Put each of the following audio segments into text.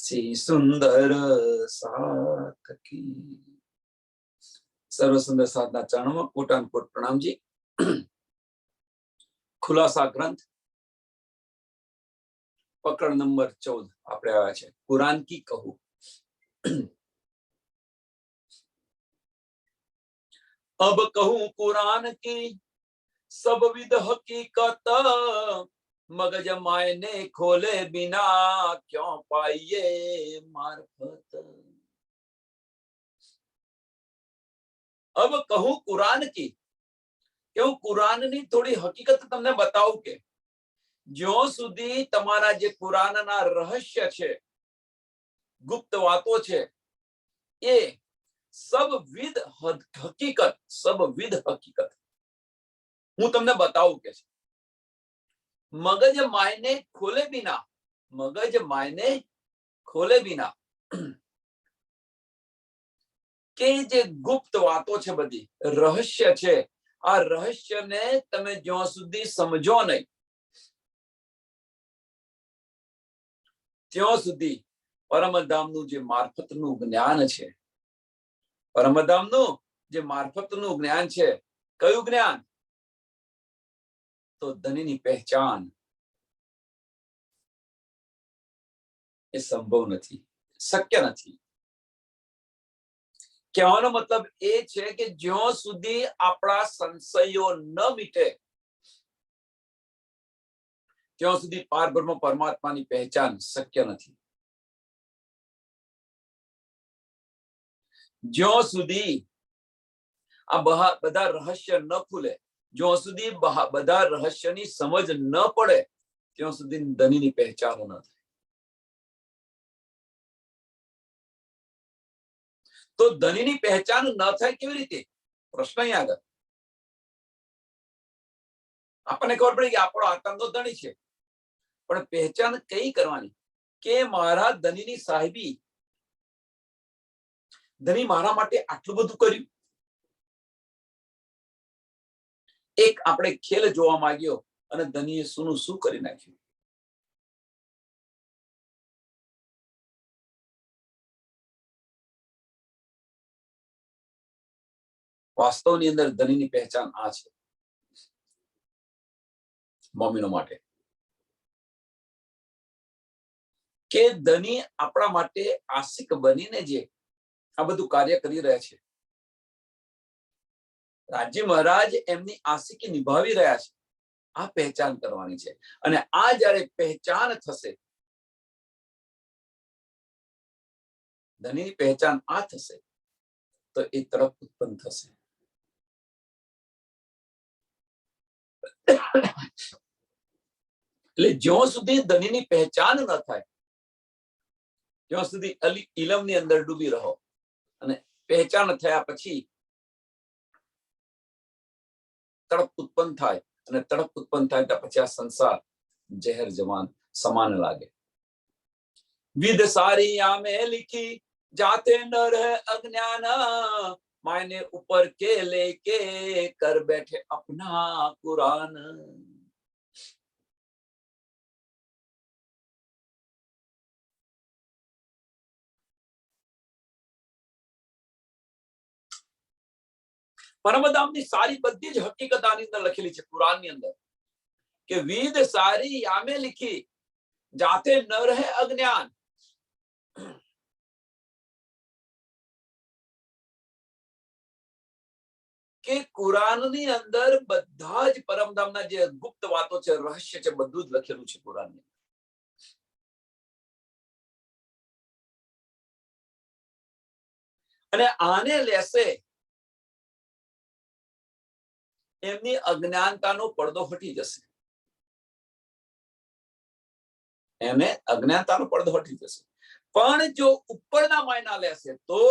सी सुंदर साथ की। सर्व सुंदर साधना चरणों में कोटान कोट प्रणाम जी। खुलासा ग्रंथ पकड़ नंबर 14 આપણે આવ્યા છે। कुरान की कहूं। अब कहूं कुरान की सब विद हकीकत, मगज मायने खोले बिना क्यों पाइए मार्फत। अब कहूं कुरान की કે હું કુરાનની થોડી હકીકત તમને બતાવું કે જ્યાં સુધી તમારા જે કુરાનના રહસ્ય છે, ગુપ્ત વાતો છે, એ સબવિધ હકીકત હું તમને બતાવું કે છે। મગજ માયને ખોલે बिना કે જે ગુપ્ત વાતો છે, બધી રહસ્ય છે, આ રહસ્યને તમે જ્યાં સુધી સમજો નહીં ત્યાં સુધી પરમધામનું જે મારફતનું જ્ઞાન છે, પરમધામનું જે મારફતનું જ્ઞાન છે, કયું જ્ઞાન? તો ધનીની પહેચાન એ સંભવ નથી, શક્ય નથી। કહેવાનો મતલબ એ છે કે જ્યાં સુધી આપણા સંશયો ન મીટે ત્યાં સુધી પારબ્રહ્મ પરમાત્માની પહેચાન શક્ય નથી। જ્યાં સુધી આ બધા રહસ્ય ન ખુલે, જ્યાં સુધી બધા રહસ્યની સમજ ન પડે ત્યાં સુધી ધનીની પહેચાન ન થાય। તો ધનીની પહેચાન ન થાય કેવી રીતે? પ્રશ્ન અહીં આગળ આપણને ખબર પડી કે આપણો આત્મા તો ધણી છે, પણ પહેચાન કઈ કરવાની કે મારા ધનીની સાહેબી, ધની મારા માટે આટલું બધું કર્યું। એક આપણે ખેલ જોવા માંગ્યો અને ધનીએ શું કરી નાખ્યું। વાસ્તવની અંદર ધનીની પહેચાન આ છે મોમીનો માટે કે ધની આપણા માટે આશિક બનીને જે આ બધું કાર્ય કરી રહ્યા છે, રાજ્ય મહારાજ એમની આશિકી નિભાવી રહ્યા છે, આ પહેચાન કરવાની છે। અને આ જ્યારે પહેચાન થશે, ધનીની પહેચાન આ થશે તો એ તરફ ઉત્પન્ન થશે। એટલે જ્યાં સુધી ધનીની પહેચાન ન થાય ત્યાં સુધી ઇલમની અંદર ડૂબી રહો, અને પહેચાન થયા પછી તડપ ઉત્પન્ન થાય, અને તડપ ઉત્પન્ન થાય ત્યાં પછી આ સંસાર જહેર જવાન સમાન લાગે। વિધ સારી આમે लिखी जाते न रहे अज्ञान, मायने ऊपर के लेके कर बैठे अपना कुरान। પરમધામની સારી બધી જ હકીકત આની અંદર લખેલી છે કુરાનની અંદર કે વિધ સારી આમે लिखी जाते न रहे अज्ञान। કે કુરાનની અંદર બધા જ પરમધામના જે ગુપ્ત વાતો છે, રહસ્ય છે, બધું જ લખેલું છે કુરાનની। અને આને લેશે એમની અજ્ઞાનતાનો પડદો હટી જશે, એમને અજ્ઞાનતાનો પડદો હટી જશે। પણ જો ઉપરના માયના લેશે તો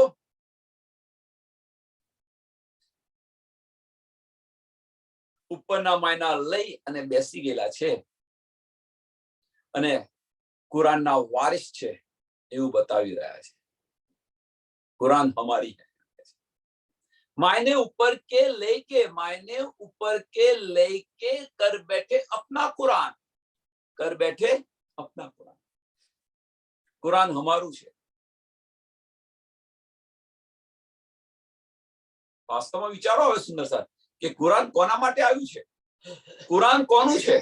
ઉપરના માયના લઈ અને બેસી ગયેલા છે અને કુરાનના વારિસ છે એવું બતાવી રહ્યા છે। कुरान हमारी है। मायने ऊपर के लेके कर बैठे अपना कुरान, कर बैठे अपना कुरान। કુરાન હમારું છે. વાસ્તવમાં વિચારો હવે સુંદર સાહેબ કે કુરાન કોના માટે આવ્યું છે? કુરાન કોનું છે?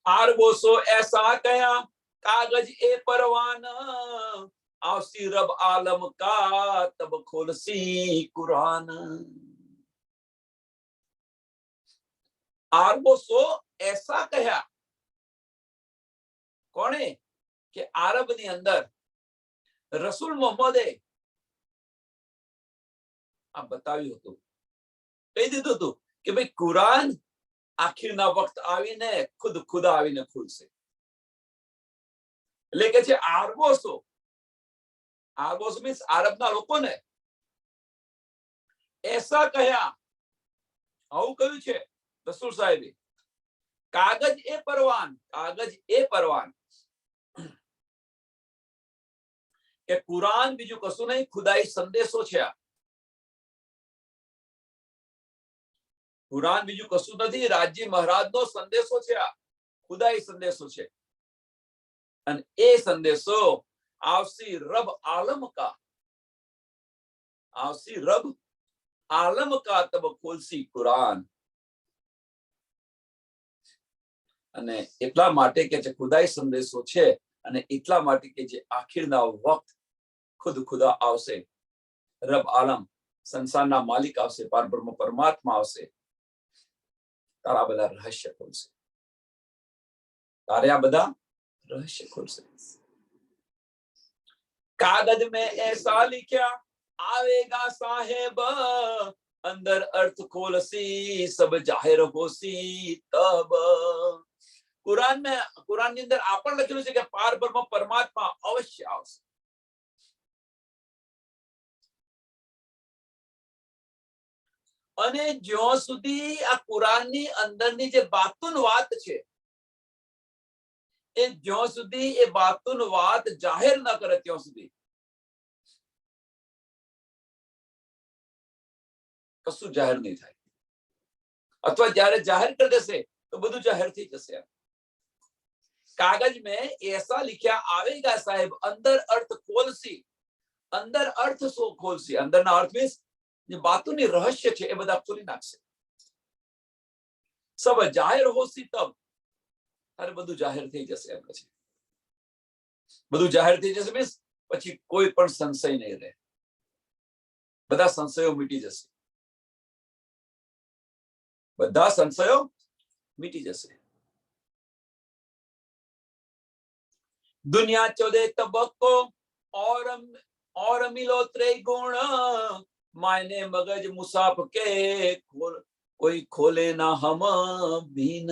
આરબોસો એસા કયા કાગજ એ પરવાના આવસી રબ આલમ કા તબ ખોલસી કુરાન. આરબોસો એસા કહ્યા કોણે? કે આરબની અંદર રસૂલ મોહમ્મદે આ બતાવ્યું હતું, કહી દીધું હતું કે ભાઈ કુરાન આખીરના વખત આવીને ખુદ આવીને ખુલશે. એટલે કે છે આરબોસો, આરબોસો મીન્સ આરબના લોકોને એસા કહ્યા, આવું કહ્યું છે રસૂલ સાહેબે. કાગજ એ પરવાન, કાગજ એ પરવાન કે કુરાન બીજું કશું નહીં, ખુદાઈ સંદેશો છે. આ કુરાન બીજું કશું નથી, રાજ્ય મહારાજનો સંદેશો છે. આ ખુદાઈ સંદેશો છે. અને એ સંદેશો આવસી રબ આલમ કા, આવસી રબ આલમ કા તબ ખોલસી કુરાન. અને એટલા માટે કે જે ખુદાઈ સંદેશો છે અને એટલા માટે કે જે આખીરના વખત ખુદા આવશે, રબ આલમ સંસારના માલિક આવશે, પરબ્રહ્મ પરમાત્મા આવશે, તારા બધા રહસ્ય ખોલશે, તારે આ બધા રહસ્ય ખોલશે. કાગજ મેં એસા लिखा आवेगा साहेब अंदर अर्थ खोलसी सब जाहिर होसी तब. કુરાનની અંદર આ પણ લખેલું છે કે પારબ્રહ્મ પરમાત્મા અવશ્ય આવશે. અને જ્યાં સુધી આ કુરાનની અંદરની જે બાતુન વાત છે એ જ્યાં સુધી એ બાતુન વાત જાહેર ન કરે ત્યાં સુધી કશું જાહેર નહીં થાય. અથવા જ્યારે જાહેર કરી દેશે તો બધું જાહેર થઈ જશે. कागज में ऐसा लिखा आवेगा साहेब अंदर अर्थ खोलसी, अंदर अर्थ सो खोलसी. अंदરના અર્થ મીન્સ જે બાતોની રહસ્ય છે એ બધા ખોલી નાખશે. સબ જાહેર હોસી તબ, તારે બધું જાહેર થઈ જશે. એમ પછી બધું જાહેર થઈ જશે મીન્સ પછી કોઈ પણ સંશય નહીં રહે, બધા સંશયો મીટી જશે, બધા સંશયો મીટી જશે. दुनिया 14 तबक्को और मिलो त्रिगुण मायने मगज मुसाफ के कोई खोले ना हम भीन.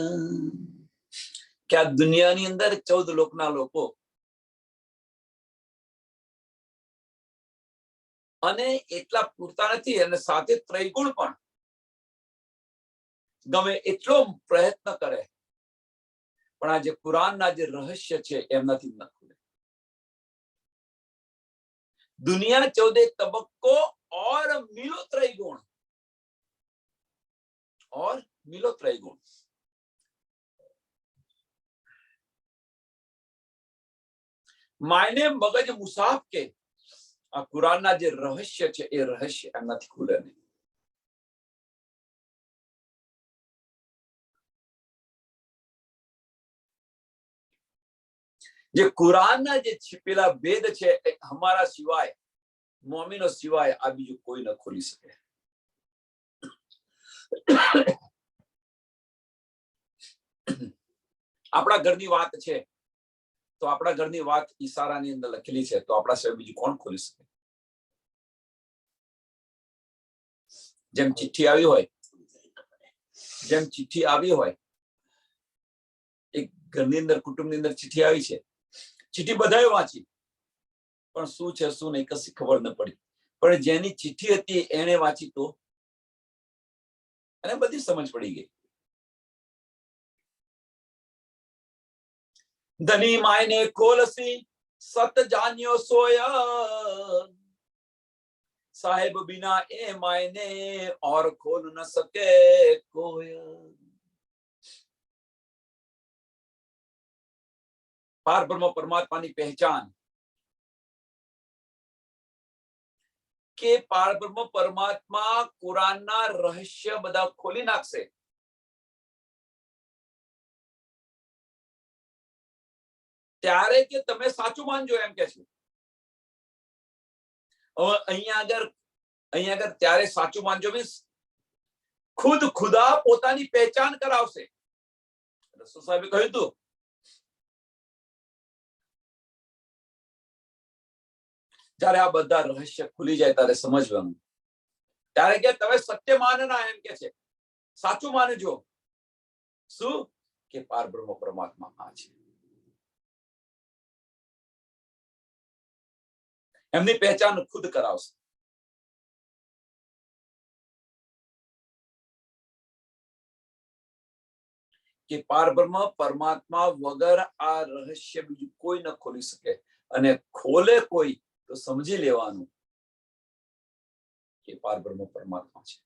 क्या दुनियाની અંદર 14 લોકના લોકો અને એટલા પૂરતા નથી અને સાથે ત્રિગુણ પણ ગમે એટલો પ્રયત્ન કરે પણ આ જે કુરાનના જે રહસ્ય છે એમનાથી ન ખુલે. दुनिया 14 तबक्को और मिलो त्रैगुण, और मिलो त्रैगुण. मायने मगज मुसाफ के આ કુરાનના જે રહસ્ય છે એ રહસ્ય એમનાથી ખુલે નહીં. જે કુરાનના જે छिपेला વેદ છે એ हमारा સિવાય, મોમિનો સિવાય આ બીજું કોઈ ન ખોલી શકે. આપણા ઘરની વાત છે તો આપણા ઘરની વાત ઈશારાની અંદર લખેલી છે તો આપણા સિવાય બીજું કોણ ખોલી શકે? જેમ ચિઠ્ઠી આવી હોય, જેમ ચિઠ્ઠી આવી હોય, એક ઘરની અંદર કુટુંબની અંદર ચિઠ્ઠી આવી છે, ચિઠ્ઠી બધાએ વાંચી પણ શું છે શું નહીં કશી ખબર ન પડી. પણ જેની ચિઠ્ઠી હતી એને વાંચી તો એને બધી સમજ પડી ગઈ. ધની માયને ખોલસી સત જાન્યો સોય साहेब बिना ए मायने और खोल न सके कोई। पार ब्रह्म परमात्मा की पहचान के पार ब्रह्म परमात्मा कुरान ना रहस्य बदा खोली नाखशे त्यारे के तमे साचुं मानजो एम के छे। अगर त्यारे साचुं मानजो मीन्स खुद खुदा पोतानी पहचान करावशे। रसूल साहेबे कह्युं तुं જ્યારે આ બધા રહસ્ય ખુલી જાય ત્યારે સમજવાનું ત્યારે કે તમે સત્ય માનના એમ કે છે સાચું માનજો શું કે પાર બ્રહ્મ પરમાત્મા આ છે એમની પહેચાન ખુદ કરાવશે। કે પાર બ્રહ્મ પરમાત્મા વગર આ રહસ્ય બીજું કોઈ ન ખોલી શકે અને ખોલે કોઈ તો સમજી લેવાનું કે પાર બ્રહ્મ પરમાત્મા છે।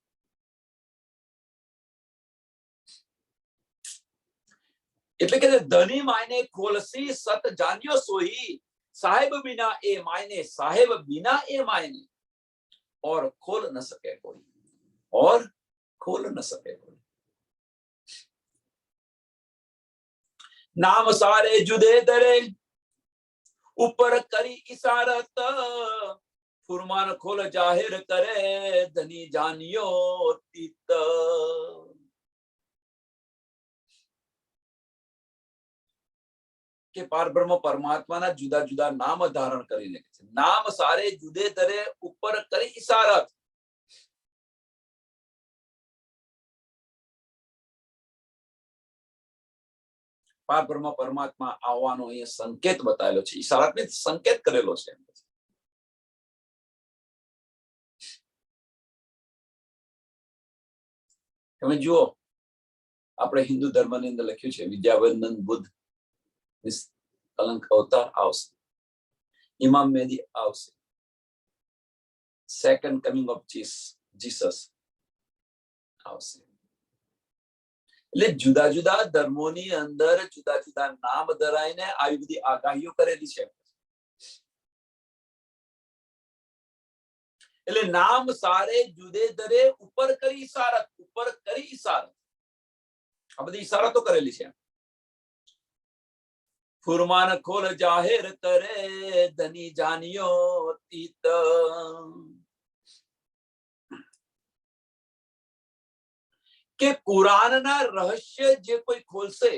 એટલે કે ધની માયને ખોલસી સત જાણ્યો સોઈ साहेब बिना ए मायने साहेब बिना ए मायने और खोल न सके कोई और खोल न सके कोई। नाम सारे जुदे दरे ऊपर करी इशारत फुरमान खोल जाहिर करे धनी जानियो तीत। के पार ब्रह्म परमात्मा ना जुदा जुदा नाम धारण करीने नाम सारे जुदे दरे ऊपर करी इशारत। पार ब्रह्म परमात्मा आवવાનો અહીંયા સંકેત બતાવેલો છે ઈશારાને સંકેત કરેલો છે। તમે જુઓ આપણે હિન્દુ ધર્મની અંદર લખ્યું છે વિદ્યાવર્ધન બુદ્ધ કલંક અવતાર આવશે ઇમામ મેહદી આવશે સેકન્ડ કમિંગ ઓફ જીસસ આવશે। એટલે જુદા જુદા ધર્મોની અંદર જુદા જુદા નામ ધરાઈને આવી બધી આગાહીઓ કરેલી છે। એટલે નામ સારે જુદે દરે ઉપર કરી ઇશારત આ બધી ઇશારતો કરેલી છે। ફુરમાન ખોલ જાહેર કરે ધની જાનિયો તીત। કે કુરાનના રહસ્ય જે કોઈ ખોલશે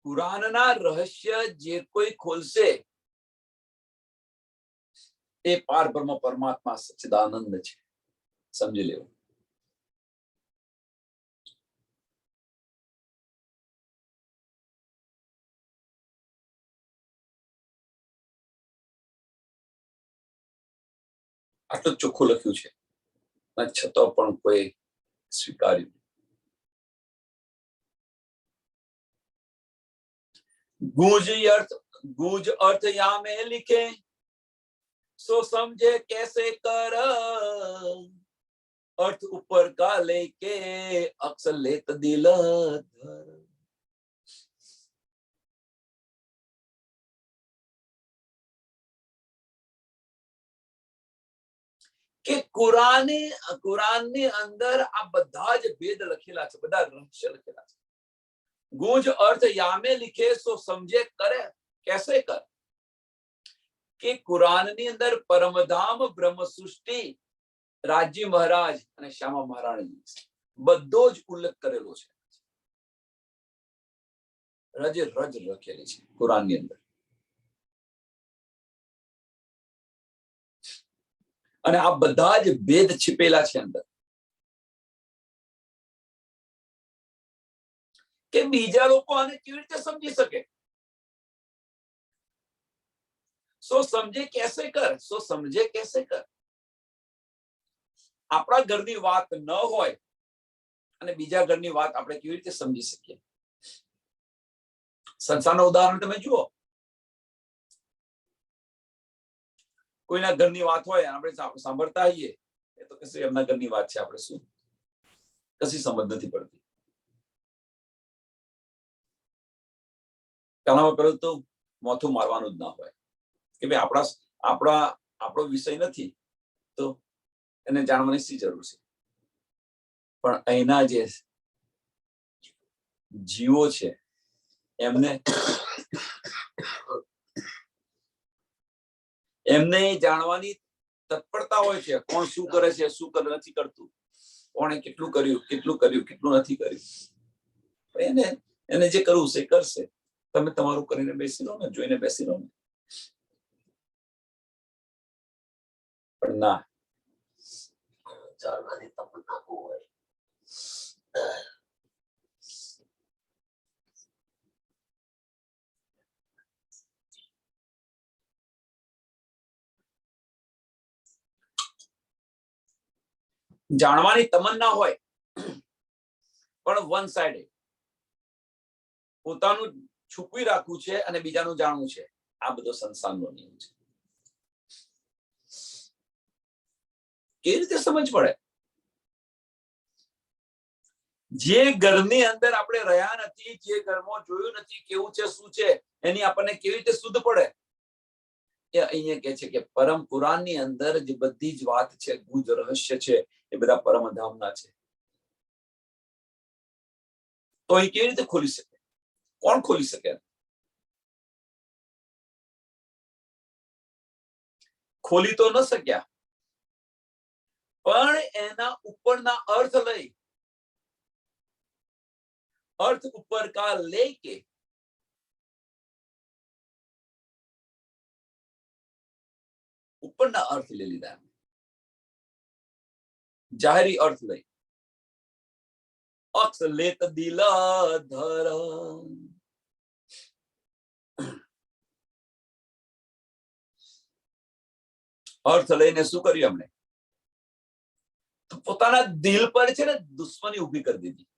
કુરાનના રહસ્ય જે કોઈ ખોલશે એ પાર બ્રહ્મ પરમાત્મા સચ્ચિદાનંદ છે સમજી લેવું। આટલું ચોખ્ખું લખ્યું છે છતાં પણ કોઈ સ્વીકાર્યું। गूंज अर्थ या में लिखे सो समझे कैसे कर अर्थ ऊपर का लेके अक्सर लेत दिल धर। કે કુરાનની અંદર આ બધા જ ભેદ લખેલા છે બધા રહસ્ય લખેલા છે। गूंज अर्थ यामे लिखे सो समझे करे कैसे कर કે કુરાનની અંદર પરમધામ બ્રહ્મ સૃષ્ટિ રાજી મહારાજ અને શ્યામા મહારાણી બધો જ ઉલ્લેખ કરેલો છે। રજ રજ લખેલી છે કુરાનની અંદર અને આ બધા જ ભેદ छिपेला છે અંદર કે બીજા લોકો આને કેવી રીતે સમજી શકે। सो समझे कैसे कर આપણા ઘરની વાત ન હોય અને બીજા ઘરની વાત આપણે કેવી રીતે સમજી શકીએ। સંસારનું ઉદાહરણ તમે જુઓ કોઈના ઘરની વાત હોય આપણે સાંભળતા આવીએ, એ તો કશું એમના ઘરની વાત છે, આપણે શું કશી સમજ નથી પડતી. કાનામાં પેલું તો મોથું મારવાનું જ ના હોય કે ભાઈ આપણો વિષય નથી તો એને જાણવાની શી જરૂર છે. પણ અહીંના જે જીવો છે એમને જાણવાની તત્પરતા હોય છે, કોણ શું કરે છે, શું નથી કરતું, કોણે કેટલું કર્યું, કેટલું નથી કર્યું. એને જે કરવું છે કરશે. તમે તમારું કરીને બેસી લો ને, જોઈને બેસી લો ને. પણ ના, જાણવાની તમન્ના હોય. જાણવાની તમન્ના હોય પણ વન સાઇડેડ, પોતાનું છુપવી રાખવું છે અને બીજાનું જાણવું છે. આ બધો સંસારનો નિયમ છે. કેવી રીતે સમજ પડે? જે ઘરની અંદર આપણે રહ્યા નથી, જે ઘરમાં જોયું નથી કેવું છે શું છે, એની આપણને કેવી રીતે શુદ્ધ પડે? એ અહીંયા કહે છે કે પરમ પુરાણની અંદર જે બધી જ વાત છે, ગુજ રહસ્ય છે, એ બધા પરમધામના છે. તો એ કેવી રીતે ખોલી શકે? કોણ ખોલી શકે? ખોલી તો ન શક્યા, પણ એના ઉપરના અર્થ લઈ, अर्थ ऊपर का लेके ઉપરના અર્થ લઈ લીધા, જાહેરી અર્થ લઈ. અક્ષ લેત દિલ ધર, અર્થ લઈને શું કર્યું એમણે? પોતાના દિલ પર છે ને દુશ્મની ઉભી કરી દીધી.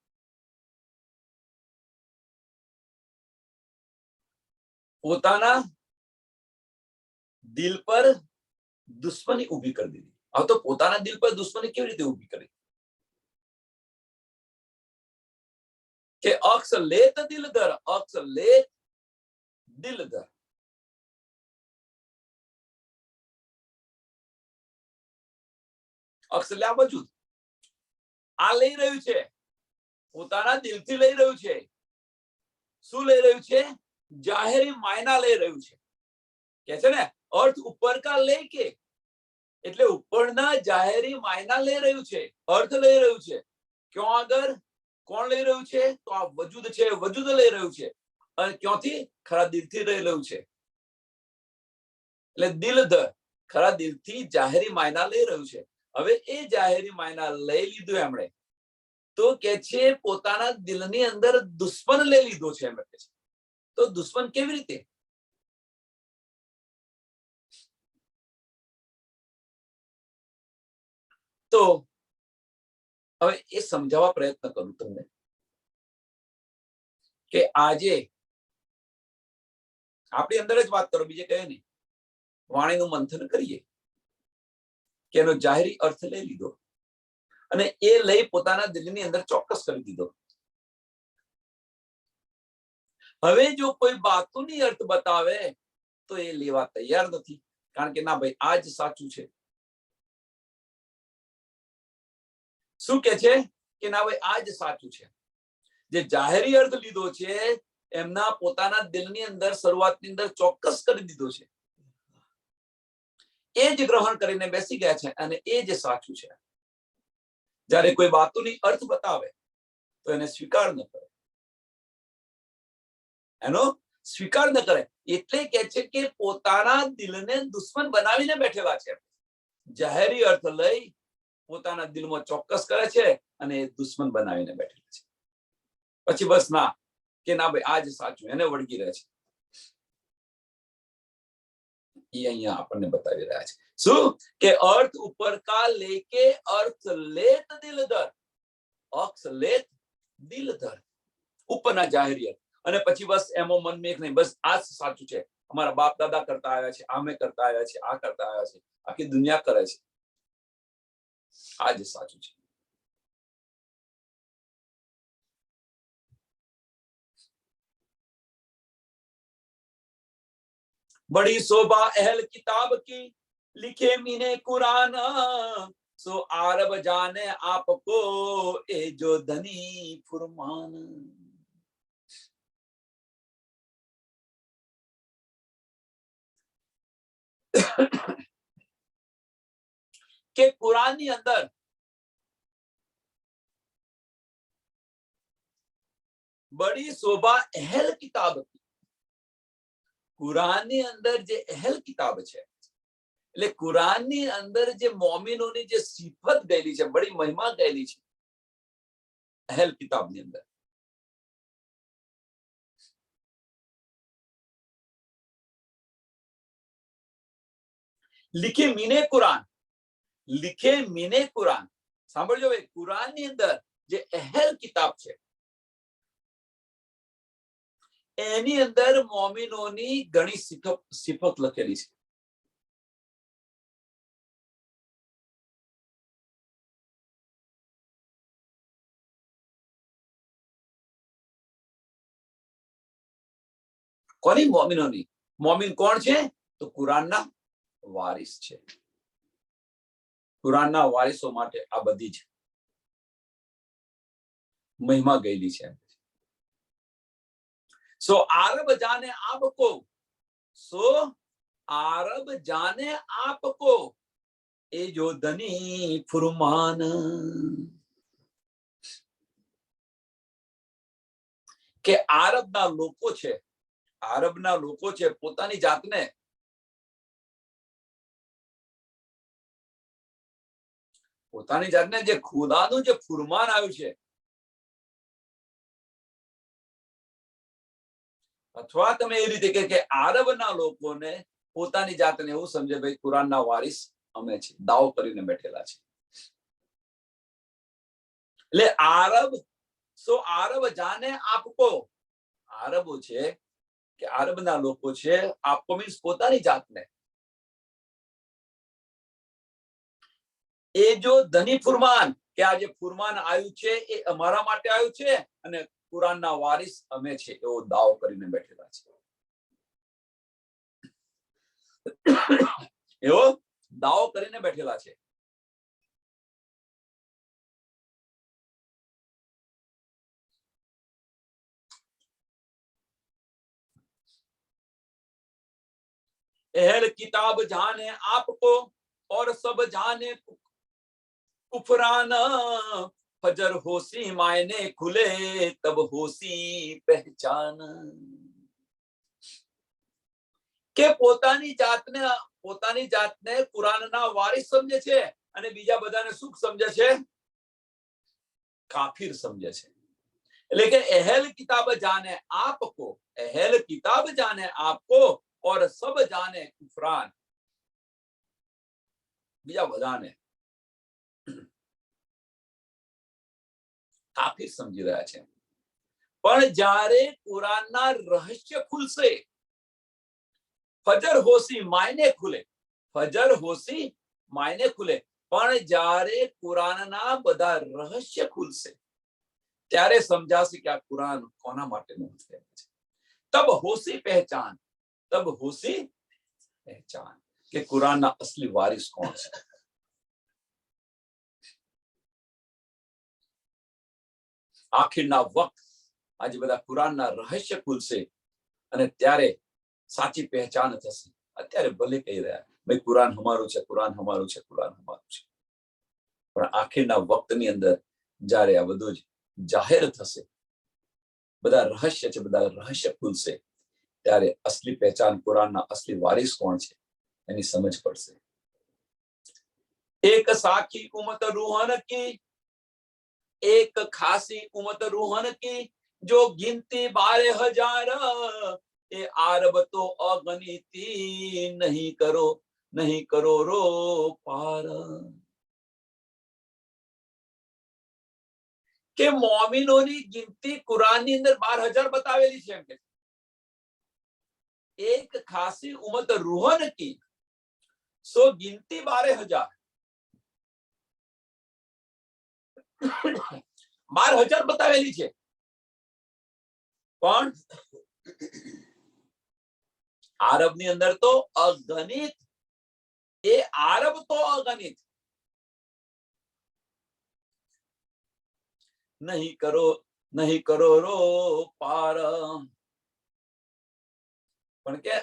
પોતાના દિલ પર દુશ્મની ઉભી કરી દીધી. હવે તો પોતાના દિલ પર દુશ્મની કેવી રીતે ઉભી કરી? કે અક્ષ લેત દિલ દર, અક્ષ લેત દિલ દર. અક્ષ લે આ બાજુ આ લઈ રહ્યું છે, પોતાના દિલથી લઈ રહ્યું છે. શું લઈ રહ્યું છે? જાહેરી માયના લઈ રહ્યું છે. કે છે ને અર્થ ઉપર કા લે કે, એટલે ઉપરના જાહેરી માયના લઈ રહ્યું છે, અર્થ લઈ રહ્યું છે. ક્યાં આગળ કોણ લઈ રહ્યું છે? તો આ વજૂદ છે, વજૂદ લઈ રહ્યું છે. અને ક્યાંથી? ખરા દિલથી લઈ રહ્યું છે. એટલે દિલ ધ, ખરા દિલથી જાહેરી માયના લઈ રહ્યું છે. હવે એ જાહેરી માયના લઈ લીધું એમણે, તો કે છે પોતાના દિલની અંદર દુશ્મન લઈ લીધો છે એમ કે છે. તો દુશ્મન કેવી રીતે? તો હવે એ સમજાવવા પ્રયત્ન કરું તમને કે આજે આપણી અંદર જ વાત કરો, બીજે કહે નહીં. વાણીનું મંથન કરીએ કે એનો જાહેરી અર્થ લઈ લીધો અને એ લઈ પોતાના દિલની અંદર ચોક્કસ કરી દીધો. હવે જો કોઈ બાતોની અર્થ બતાવે તો એ લેવા તૈયાર નથી, કારણ કે ના ભાઈ આ જ સાચું છે. શું કે છે કે ના ભાઈ આ જ સાચું છે. જે જાહેરી અર્થ લીધો છે એમના પોતાના દિલની અંદર શરૂઆતની અંદર ચોક્કસ કરી દીધો છે. એ જ ગ્રહણ કરીને બેસી ગયા છે અને એ જ સાચું છે. જ્યારે કોઈ વાતોની અર્થ બતાવે તો એને સ્વીકાર ન કરે, એનો સ્વીકાર ન કરે. એટલે કે છે કે પોતાના દિલને દુશ્મન બનાવીને બેઠેલા છે. જાહેરી અર્થ લઈ પોતાના દિલમાં ચોક્કસ કરે છે અને એ દુશ્મન બનાવીને બેઠેલા છે. પછી બસ ના કે ના ભાઈ આ જ સાચું, એને વળગી રહે છે. એ અહીંયા આપણને બતાવી રહ્યા છે. શું કે અર્થ ઉપર કા લેકે અર્થ લેત દિલ દર, અક્ષ લેત દિલ દર, ઉપરના જાહેરી અર્થ. અને પછી બસ એમાં મન મેક નહીં, બસ આ સાચું છે, અમારા બાપ દાદા કરતા આવ્યા છે, આમે કરતા આવ્યા છે, આ કરતા આવ્યા છે, આખી દુનિયા કરે છે. આ જ સાચું છે. बड़ी शोभा अहल किताब की लिखे मीने कुरान सो आरब जाने आपको ए जो धनी फुरमान. કે કુરાનની અંદર બડી શોભા અહેલ કિતાબ की. કુરાનની અંદર જે અહેલ કિતાબ છે, એટલે કુરાનની અંદર જે મોમિનોની જે સિફત ગયેલી છે, બડી મહિમા ગયેલી છે અહેલ કિતાબની અંદર. लिखे मीने कुरान, लिखे मीने कुरान. સાંભળજો ભાઈ, કુરાનની અંદર જે અહેલ કિતાબ છે એની અંદર મોમિનોની ઘણી સિફત લખેલી છે. કોની? મોમિનોની. મોમિન કોણ છે? તો કુરાનના વારિસ છે. કુરાનના વારિસો માટે આ બધી જ મહિમા ગયેલી છે. सो आरब जाने आपको, सो आरब जाने आपको ए जो धनी फुरमान. કે આરબના લોકો છે, આરબના લોકો છે પોતાની જાતને જે ખુદાનું જે ફુરમાન આવ્યું છે, અથવા તમે એ રીતે કે આરબના લોકોને પોતાની જાતને એવું સમજે ભાઈ કુરાનના વારિસ અમે છે, દાવો કરીને બેઠેલા છે. એટલે આરબ, સો આરબ જાને આપકો, આરબો છે કે આરબના લોકો છે, આપકો મીન્સ પોતાની જાતને એ જો ધની ફુરમાન, કે આ જે ફુરમાન આવ્યું છે એ અમારા માટે આવ્યું છે અને કુરાનના વારિસ અમે છે એવો દાવો કરીને બેઠેલા છે. એવો દાવો કરીને બેઠેલા છે. अहल किताब जाने आपको और सब जाने कुफरान फजर होसी मायने खुले तब होसी पहचान. કે પોતાની જાતને કુરાનના વારિસ સમજે છે અને બીજા બધાને શું સમજે છે? કાફિર સમજે છે. એટલે કે અહેલ કિતાબ જાને આપકો, અહેલ કિતાબ જાને આપકો और सब जाने कुफरान, બીજા બધાને કાફિર સમજી રહ્યા છે. પણ જ્યારે કુરાનના રહસ્ય ખુલશે, ફજર હોસી માયને ખુલે, ફજર હોસી માયને ખુલે, પણ જ્યારે કુરાનના બધા રહસ્ય ખુલશે ત્યારે સમજાશે કે આ કુરાન કોના માટેનું છે. તબ હોસી પહેચાન, तब होसी पहचान કે કુરાનના અસલી વારિસ કોણ છે. આખિરના વખત આજે બધા કુરાનના રહસ્ય ખુલશે અને ત્યારે સાચી પહેચાન થશે. અત્યારે ભલે કહી રહ્યા ભાઈ કુરાન હમારું છે, કુરાન હમારું છે, કુરાન હમારું છે, પણ આખિરના વખતની અંદર જ્યારે આ બધું જ જાહેર થશે, બધા રહસ્ય છે, બધા રહસ્ય ખુલશે ત્યારે અસલી પહેચાન, કુરાનના અસલી વારિસ કોણ છે એની સમજ પડશે. એક સાખી ઉમત રૂહન की, एक खासी उमत रूहन की, जो गिनती 12,000 ये आरब तो अगणिती, नहीं करो रो पार. કે મોમિનોની ગિનતી કુરાનની અંદર 12,000 બતાવેલી છે એમ કે एक खासी उमत रूहन की, सो गिनती 12,000। 12,000 બતાવેલી છે, પણ આરબની અંદર તો અગણિત, એ આરબ તો અગણિત। નહીં કરો રો પાર, પણ કે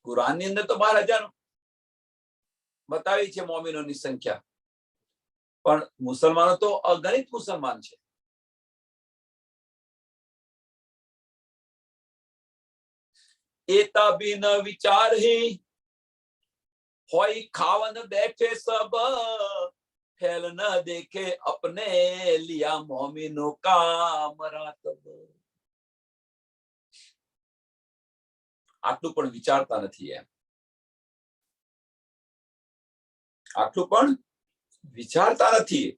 કુરાનની અંદર તો 12,000 બતાવી છે મોમિનોની સંખ્યા, પણ મુસલમાનો તો અગણિત મુસલમાન છે। એતા બિન વિચાર હી હોય ખાવન બેઠે સબ, ફેલ ન દેખે અપને લિયા મોમિનો કા મરાતબ। આટલું પણ વિચારતા નથી એમ, આટલું પણ વિચારતા નથી।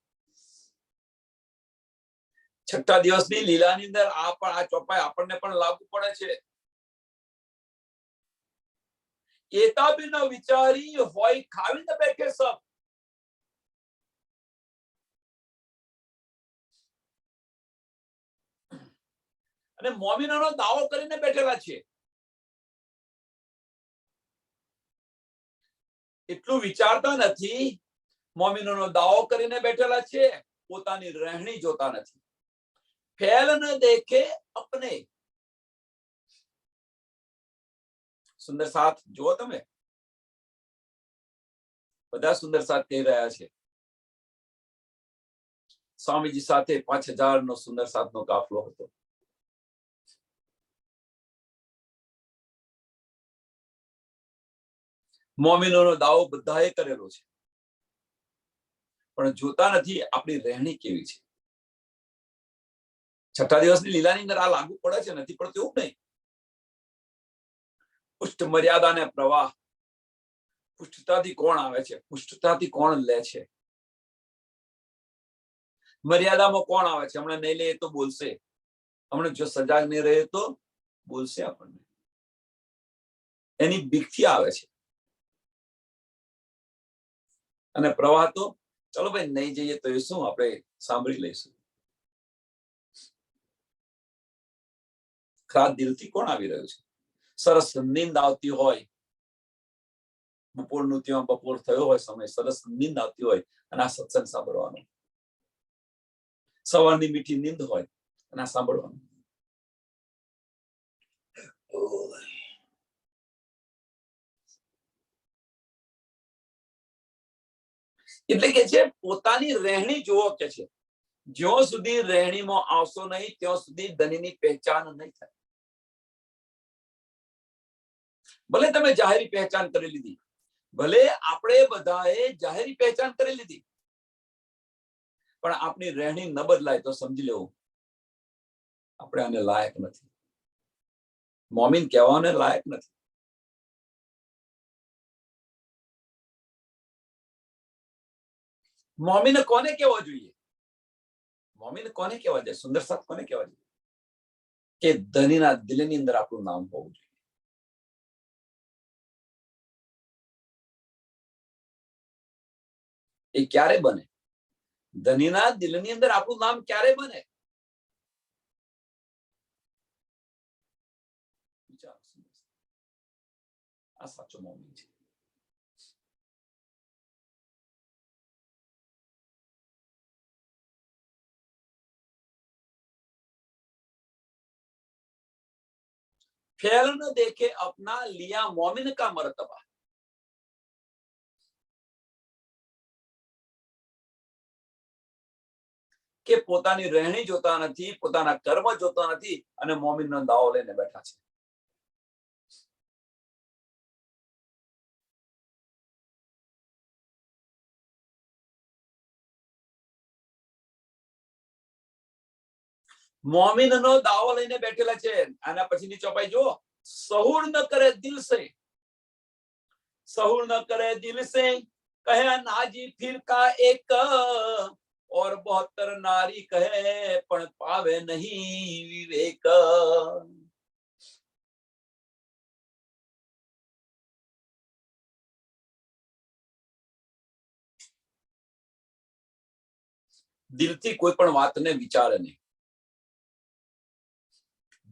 છઠ્ઠા દિવસની લીલાની અંદર આ ચોપાઈ આપણને પણ લાગુ પડે છે। એતા બી ન વિચારી હોય ખાવીને બેઠે સબ, અને મોમિનોનો દાવો કરીને બેઠેલા છે। એટલું વિચારતા નથી, મોમિનોનો દાવો કરીને બેઠેલા છે, પોતાની રહેણી જોતા નથી। ફેલ ન દેખે અપને, સુંદર સાથ જુઓ તમે, બધા સુંદર સાથ કહી રહ્યા છે। સ્વામીજી સાથે 5,000 નો સુંદર સાથ નો કાફલો હતો। મોમિનોનો દાવો બધાએ કરેલો છે, પણ જોતા નથી આપણી રહેણી કેવી છે। છઠ્ઠા દિવસની લીલાની અંદર આ લાગુ પડે છે, નથી પડતું એવું નહીં। પુષ્ટ મર્યાદા ને પ્રવાહ, પુષ્ટતાથી કોણ આવે છે, પુષ્ટતાથી કોણ લે છે, મર્યાદામાં કોણ આવે છે। હમણાં નહીં લે તો બોલશે, હમણાં જો સજાગ નહીં રહે તો બોલશે આપણને, એની બીકથી આવે છે। અને પ્રવાહ તો ચલો ભાઈ નહીં જઈએ તો એ શું, આપણે સાંભળી લઈશું। ખરા દિલથી કોણ આવી રહ્યું છે? સરસ નીંદ આવતી હોય, બપોરનું ત્યાં બપોર થયો હોય સમય, સરસ નીંદ આવતી હોય અને આ સત્સંગ સાંભળવાનો, સવારની મીઠી નીંદ હોય અને આ સાંભળવાનું। એટલે કે છે પોતાની રહેણી જુઓ કે છે, જ્યાં સુધી રહેણીમાં આવશો નહીં ત્યાં સુધી ધનીની પહેચાન નહીં થાય। ભલે તમે જાહેરી પહેચાન કરી લીધી, ભલે આપણે બધાએ જાહેરી પહેચાન કરી લીધી, પણ આપણી રહેણી ન બદલાય તો સમજી લેવું આપણે આને લાયક નથી, મોમિન કહેવાને લાયક નથી। મોમિન કોને કહેવા જોઈએ? મોમિન કોને કહેવા જોઈએ? સુંદર સાથ કોને કહેવા જોઈએ? કે ધનીના દિલની અંદર આપણું નામ હોવું જોઈએ। એ ક્યારે બને? ધનીના દિલની અંદર આપણું નામ ક્યારે બને? આ સાચો મોમિન છે। फैल न देखे अपना लिया मोमिन का मर्तबा, કે પોતાની રહેણી જોતા નથી, પોતાના કર્મ જોતા નથી અને મોમિનનો દાવો લઈને બેઠા છે। મોમિનનો દાવો લઈને બેઠેલા છે। આના પછીની ચોપાઈ જો, સહુર ન કરે દિલ સે, સહુર ન કરે દિલ સે કહે નાજી ફિર કા એક, और 72 नारी कहे पण पावे नहीं विवेक। દિલથી કોઈ પણ વાતને વિચારે નહીં,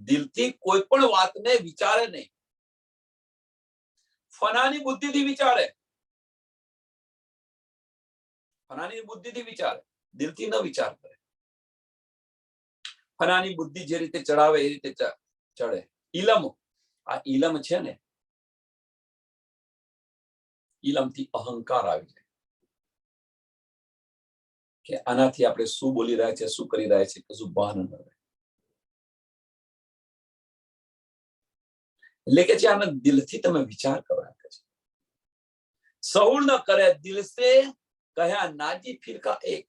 દિલથી કોઈ પણ વાતને વિચારે નહીં. ફનાની બુદ્ધિથી વિચારે, ફનાની બુદ્ધિથી વિચારે, દિલથી ન વિચાર કરે. ફનાની બુદ્ધિ જે રીતે ચડાવે એ રીતે ચડે. ઇલમ, આ ઇલમ છે ને, ઇલમથી અહંકાર આવી જાય કે આનાથી આપણે શું બોલી રહ્યા છે, શું કરી રહ્યા છે, કશું ભાન ન રહે. એટલે કે છે આના દિલથી તમે વિચાર કરો. સૌ ન કરે દિલ સે કહ્યા નાજી ફિરકા એક.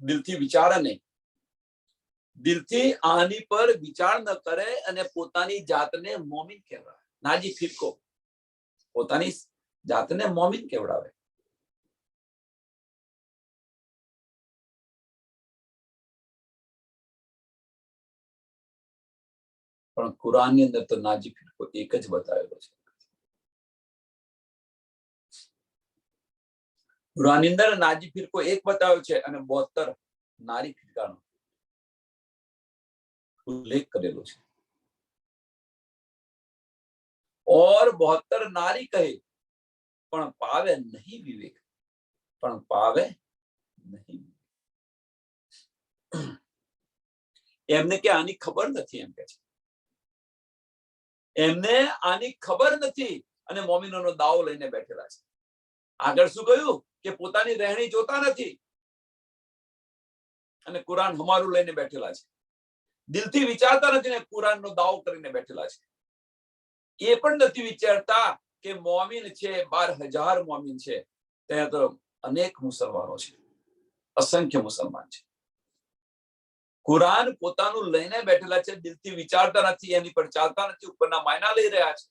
દિલથી વિચારે નહીં, દિલથી આની પર વિચાર ન કરે અને પોતાની જાતને મોમિન કહેવાય. નાજી ફિરકો, પોતાની જાતને મોમિન કહેવડાવે. પણ કુરાનની અંદર તો નાજી ફિરકો એક જ બતાવેલો છે. કુરાનની અંદર નાજી ફિરકો એક બતાવ્યો છે અને 72 નારી ફિરકાનો ઉલ્લેખ કરેલો છે. और 72 નારી કહે પણ પાવે નહીં વિવેક, પણ પાવે નહીં. એમને કે આની ખબર નથી, એમ કે છે એમને આની ખબર નથી અને મોમિનોનો દાવો લઈને બેઠેલા છે. આગળ શું કહ્યું કે પોતાની રહેણી જોતા નથી અને કુરાન હમારું લઈને બેઠેલા છે. દિલથી વિચારતા નથી ને કુરાનનો દાવો કરીને બેઠેલા છે. એ પણ નથી વિચારતા કે મોમિન છે 12,000 મોમિન છે, ત્યાં તો અનેક મુસલમાનો છે, અસંખ્ય મુસલમાન છે. કુરાન પોતાનું લઈને બેઠેલા છે, દિલથી વિચારતા નથી, એની પર ચાલતા નથી, ઉપરના માયના લઈ રહ્યા છે.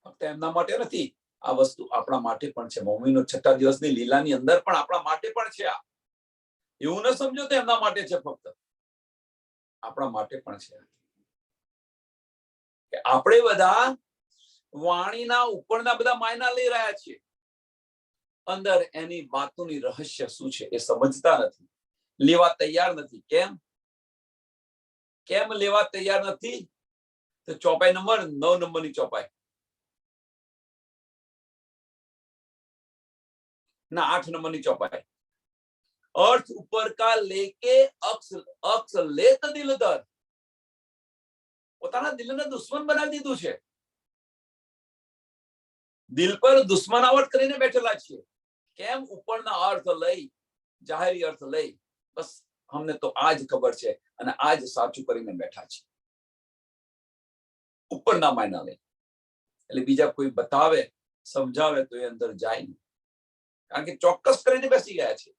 ફક્ત એમના માટે નથી, આ વસ્તુ આપણા માટે પણ છે. મોમીનો 6 દિવસની લીલાની અંદર પણ આપણા માટે પણ છે. આ એવું ન સમજો તો એમના માટે છે, ફક્ત આપણા માટે પણ છે. કે આપણે બધા વાણીના ઉપરના બધા માયના લઈ રહ્યા છીએ, અંદર એની વાતોની રહસ્ય શું છે એ સમજતા નથી, લેવા તૈયાર નથી. કેમ લેવા તૈયાર નથી? તો ચોપાઈ નંબર 9 નંબરની ચોપાઈ ના 8 નંબરની ચોપાઈ. अर्थ ऊपर का लेके अक्स लेत दिल दर. પોતાના દિલને દુશ્મન બનાવી દીધું છે, દિલ પર દુશ્મનાવટ કરીને બેઠેલા છીએ. કેમ? ઉપરના અર્થ લઈ, જાહેરી અર્થ લઈ, બસ અમને તો આજ ખબર છે અને આજ સાચું કરીને બેઠા છે. ઉપરના માયના લઈ, એટલે બીજા કોઈ બતાવે સમજાવે તો એ અંદર જાય નહીં, કારણ કે ચોક્કસ કરીને બેસી ગયા છે.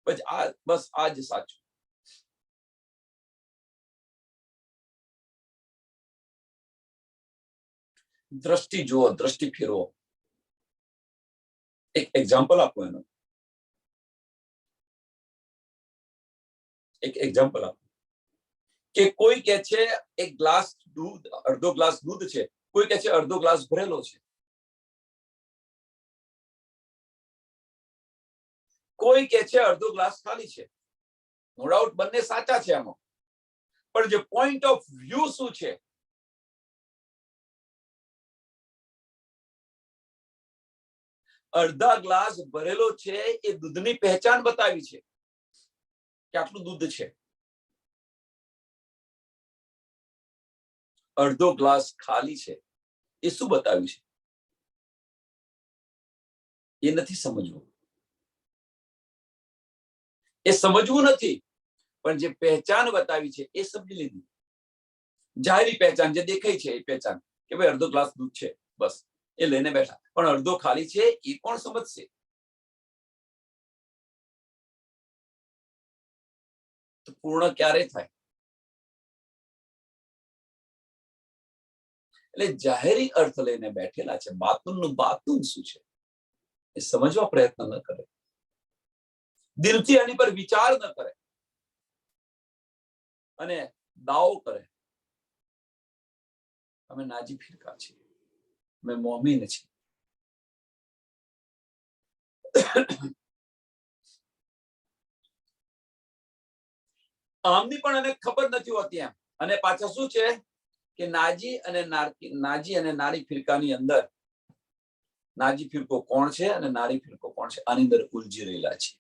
બસ આજ સાચું. દ્રષ્ટિ જુઓ, દ્રષ્ટિ ફેરવો. એક એક્ઝામ્પલ આપો એનો, એક એક્ઝામ્પલ આપો કે કોઈ કે છે એક ગ્લાસ દૂધ, અડધો ગ્લાસ દૂધ છે, કોઈ કે છે અડધો ગ્લાસ ભરેલો છે, કોઈ કે છે અડધો ગ્લાસ ખાલી છે. નો ડાઉટ બંને સાચા છે આમાં, પણ જે પોઈન્ટ ઓફ વ્યૂ શું છે? અડધા ગ્લાસ ભરેલો છે એ દૂધની પહેચાન બતાવી છે કે આટલું દૂધ છે. અડધો ગ્લાસ ખાલી છે એ શું બતાવ્યું છે? એ નથી સમજવું, એ સમજવું નથી, પણ જે પહેચાન બતાવી છે એ સમજી લીધી. જાહેરી પહેચાન જે દેખાય છે એ પહેચાન કે ભાઈ અડધો ગ્લાસ દૂધ છે, બસ એ લઈને બેઠા. પણ અડધો ખાલી છે એ કોણ સમજશે? તો પૂર્ણ ક્યારે થાય? એટલે જાહેરી અર્થ લઈને બેઠેલા છે, બાતુનનું બાતુન શું છે એ સમજવા પ્રયત્ન ન કરે. દિલથી એની પર વિચાર ન કરે અને દાવો કરે અમે નાજી ફિરકા છીએ, અમે મોમીન છીએ, આમની પણ એને ખબર નથી હોતી એમ. અને પાછા શું છે કે નાજી અને નારી ફિરકાની અંદર નાજી ફિરકો કોણ છે અને નારી ફિરકો કોણ છે આની અંદર ઉલજી રહેલા છે.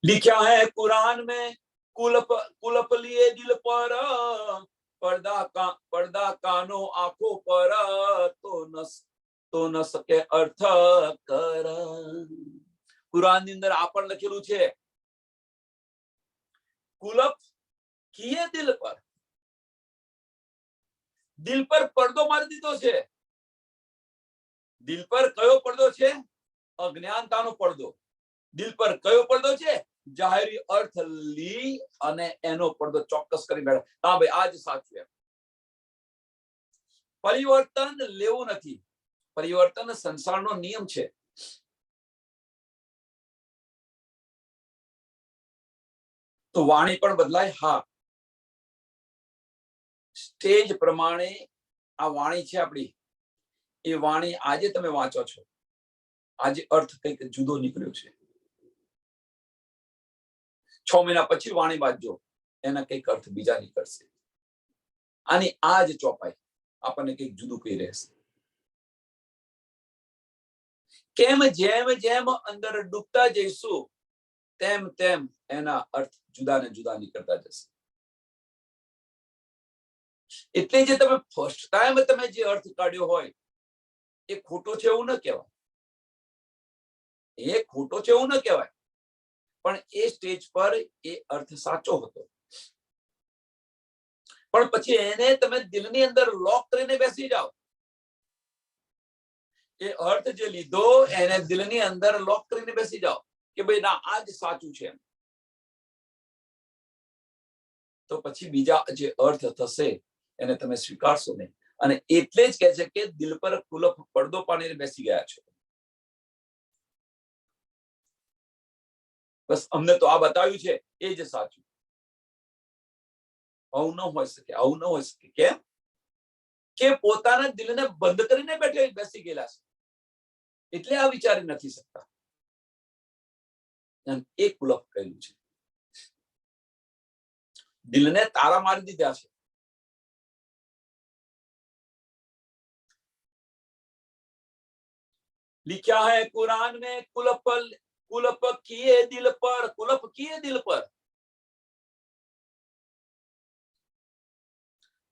लिखा है कुरान में कुलप लिए दिल पर पर्दा कानों आंखों पर तो न सके अर्थ कर. कुरान ની અંદર આ પણ લખેલું છે કુલપ કિએ દિલ પર પડદો મારી દીધો છે. દિલ પર કયો પડદો છે? અજ્ઞાનતાનો પડદો. દિલ પર કયો પડદો છે? જાહેરી અર્થ લી અને એનો પડદો ચોક્કસ કરી બેઠા. હા ભાઈ આ જ સાચું એમ. પરિવર્તન લેવું નથી. પરિવર્તન સંસારનો નિયમ છે. તો વાણી પણ બદલાય. હા, સ્ટેજ પ્રમાણે આ વાણી છે આપણી. એ વાણી આજે તમે વાંચો છો, આજે અર્થ કંઈક જુદો નીકળ્યો છે. 6 મહિના પછી વાણી વાંચજો, એના કંઈક અર્થ બીજા નીકળશે. આની આ જ ચોપાઈ આપણને કંઈક જુદું કહી રહેશે. કેમ જેમ જેમ અંદર ડૂબતા જઈશું તેમ તેમ એના અર્થ જુદા ને જુદા નીકળતા જશે. એટલે જે તમે ફર્સ્ટ ટાઈમ તમે જે અર્થ કાઢ્યો હોય એ ખોટો છે એવું ન કહેવાય. એ ખોટો છે એવું ન કહેવાય, પણ એ સ્ટેજ પર એ અર્થ સાચો હતો. પણ પછી એને તમે દિલની અંદર લોક કરીને બેસી જાઓ. એ અર્થ જે લીધો એને દિલની અંદર લોક કરીને બેસી જાઓ કે ભાઈ ના આ જ સાચું છે, તો પછી બીજા જે અર્થ થશે એને તમે સ્વીકારશો નહીં. અને એટલે જ કહે છે કે દિલ પર કુલપ પડદો પાડીને બેસી ગયા છો. બસ અમને તો આ બતાવ્યું છે એ જ સાચું. આવું ન હોઈ શકે, આવું ન હોઈ શકે. કેમ કે પોતાના દિલને બંધ કરીને બેસી ગયેલા છે, એટલે આ વિચારી નથી શકતા. એ કુલપ કહેલું છે. દિલને તારા મારી દીધા છે. लिखा है कुरान में कुलप किए दिल पर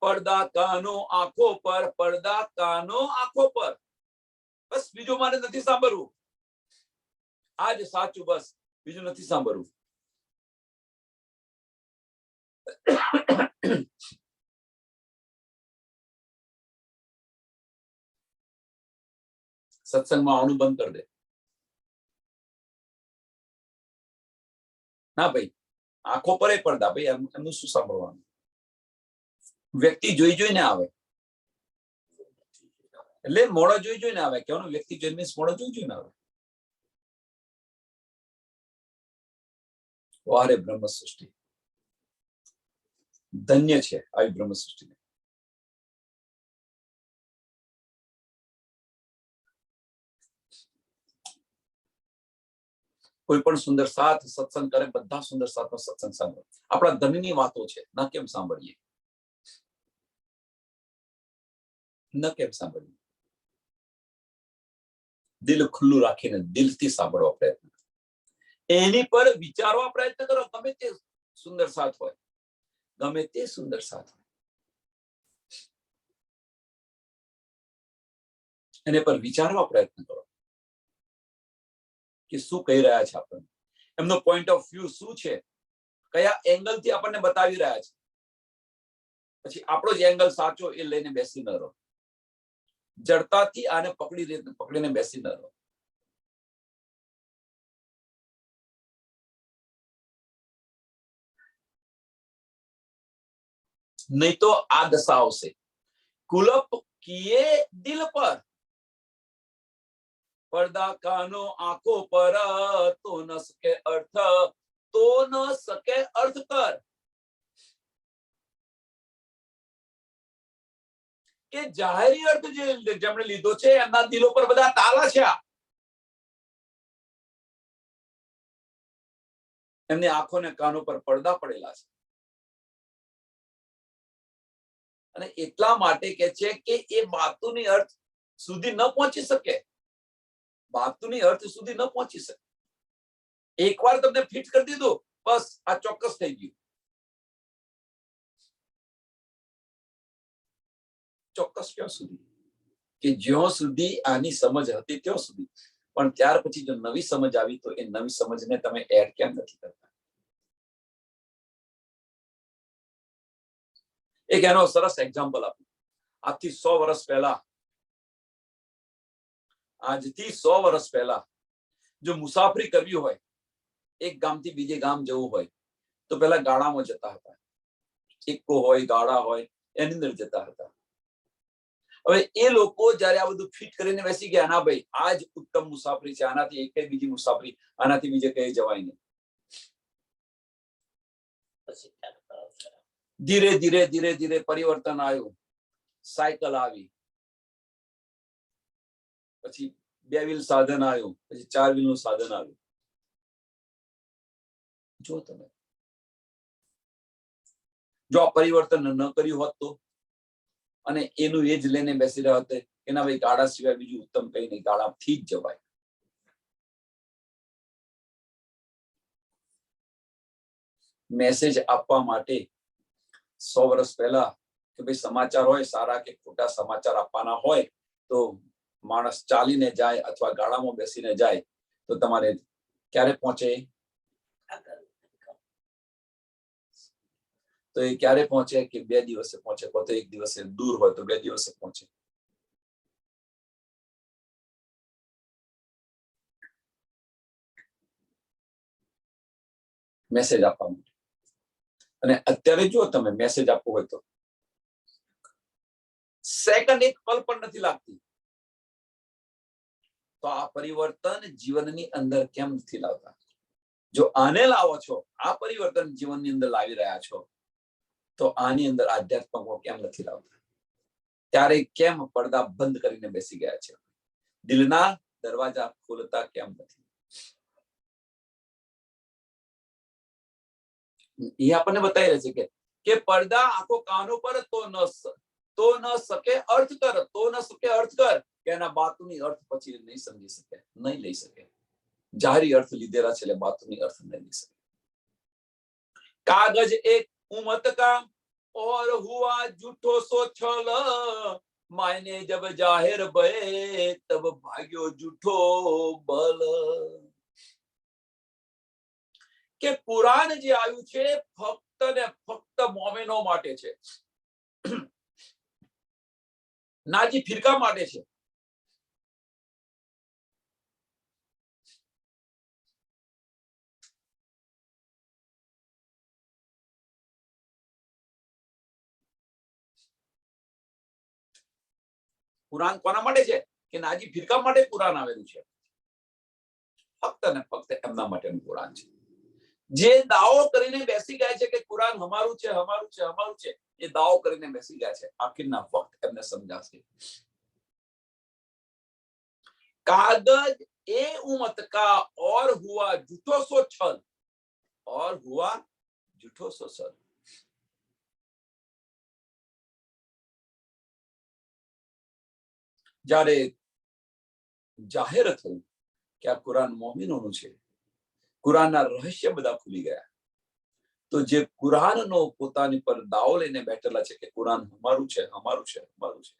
पर्दा कानो आंखों पर. બસ બીજું મારે નથી સાંભળવું. આ જ સાચું, બસ બીજું નથી સાંભળવું. સત્સંગમાં આવવાનું બંધ કરી દે. ના ભાઈ, આંખો પર પડદા, ભાઈ એમનું શું સાંભળવાનું? વ્યક્તિ જોઈને આવે, એટલે મોડો જોઈને આવે. કેવાનું વ્યક્તિ જોઈને મોડો જોઈને આવે. વારે બ્રહ્મ સૃષ્ટિ ધન્ય છે આવી બ્રહ્મ સૃષ્ટિ. કોઈ પણ સુંદર સાથ સત્સંગ કરે, બધા સુંદર સાથનો સત્સંગ સાંભળે. આપણા ધનની વાતો છે, ન કેમ સાંભળીએ? દિલ ખુલ્લું રાખીને દિલથી સાંભળવા પ્રયત્ન કરો. એની પર વિચારવા પ્રયત્ન કરો. ગમે તે સુંદર સાથ હોય, એને પર વિચારવા પ્રયત્ન કરો કે શું કહી રહ્યા છે આપણને, એમનો પોઈન્ટ ઓફ વ્યૂ શું છે, કયા એંગલથી આપણને બતાવી રહ્યા છે. પછી આપણો જ એંગલ સાચો એ લઈને બેસી ન રહો. જડતાથી આને પકડીને બેસી ન રહો. નહીં તો આ દશા આવશે. કુલપ કિએ દિલ પર પડદા કાનો આંખો પર, તો ન સકે અર્થ, તો ન સકે અર્થ કર. કે જાહેરી અર્થ જેમણે લીધો છે એમના દિલો પર બધા તાલા છે. એમની આંખો ને કાનો પર પડદા પડેલા છે. અને એટલા માટે કે છે કે એ વાતોની અર્થ સુધી ન પહોંચી શકે. વાતોની અર્થ સુધી ન પહોંચી શકે. એકવાર તમને ફિટ કરી દીધું, બસ આ ચોક્કસ થઈ ગયું. ચોક્કસ ક્યાં સુધી? કે જ્યાં સુધી આની સમજ હતી ત્યાં સુધી. પણ ત્યાર પછી જો નવી સમજ આવી તો એ નવી સમજને તમે એડ કેમ નથી કરતા? એક એનો સરસ એક્ઝામ્પલ આપું. આજથી 100 વર્ષ પહેલા, આજથી 100 વર્ષ પહેલા જો મુસાફરી કરવી હોય, એક ગામથી બીજે ગામ જવું હોય, તો પહેલા ગાડામાં જતા હતા. ઇક્કો હોય, ગાડા હોય, એની અંદર જતા હતા. હવે એ લોકો જ્યારે આ બધું ફિટ કરીને બેસી ગયા, ના ભાઈ આ જ ઉત્તમ મુસાફરી છે, આનાથી એક બીજી મુસાફરી, આનાથી બીજે કઈ જવાય નહીં. ધીરે ધીરે ધીરે ધીરે પરિવર્તન આવ્યું. સાયકલ આવી, પછી 2 વ્હીલ સાધન આવ્યું, પછી 4 વ્હીલ નું સાધન આવ્યું. જો તમે જો આ પરિવર્તન ન કર્યું હોત તો, અને એનું એ જ લઈને બેસી રહ્યા હોત કે ના ભાઈ ગાડા સિવાય બીજું ઉત્તમ કઈ નહીં, ગાડાથી જ જવાય. મેસેજ આપવા માટે 100 વર્ષ પહેલા કે ભાઈ સમાચાર હોય, સારા કે ખોટા સમાચાર આપવાના હોય, તો માણસ ચાલીને જાય અથવા ગાડામાં બેસીને જાય, તો તમારે ક્યારે પહોંચે? તો એ ક્યારે પહોંચે? કે 2 દિવસે પહોંચે, તો 1 દિવસે, દૂર હોય તો 2 દિવસે પહોંચે. મેસેજ આપવા માટે. અને અત્યારે જો તમે મેસેજ આપવો હોય તો સેકન્ડ એક પલ પણ નથી લાગતી. તો આ પરિવર્તન જીવનની અંદર કેમ નથી લાવતા? જો આને લાવો છો, આ પરિવર્તન જીવનની અંદર લાવી રહ્યા છો, તો આની અંદર આધ્યાત્મકો કેમ નથી લાવતા? ત્યારે કેમ પડદા બંધ કરીને બેસી ગયા છે? દિલના દરવાજા ખોલતા કેમ નથી? એ આપણને બતાવી રહે છે કે પડદા આંખો કાનો પર, તો ન સકે અર્થ કર, તો ન સકે અર્થ કર. કે એના બાતુની અર્થ પછી નહીં સમજી શકે, નહીં લઈ શકે. જાહેરી અર્થ લીધેલા છે એટલે બાતુની અર્થ નહીં લઈ શકે. કાગજ એક ઉમત કા और हुआ झूठो सो छल, मायने जब जाहिर भये तब भाग्यो झूठो बल. કે કુરાન જે આવ્યું છે ફક્ત ને ફક્ત મોમેનો માટે છે, નાજી ફિરકા માટે છે. કુરાન કોના માટે છે? કે નાજી ફિરકા માટે કુરાન આવેલું છે. ફક્ત ને ફક્ત એમના માટેનું કુરાન છે. જે દાવો કરીને બેસી ગયા છે કે કુરાન હમારું છે, હમારું છે, હમારું છે, એ દાવો કરીને બેસી ગયા છે. આખિરના વખત એમને સમજાશે. कागज ए उमत का और हुआ झूठो सो छल, और हुआ झूठो सो छल. જ્યારે જાહેર થયું કે આ કુરાન મોમિનોનું છે, કુરાનના રહસ્ય બધા ખુલી ગયા, તો જે કુરાનનો પોતાની પર દાવો લઈને બેઠેલા છે કે કુરાન અમારું છે, અમારું છે, અમારું છે,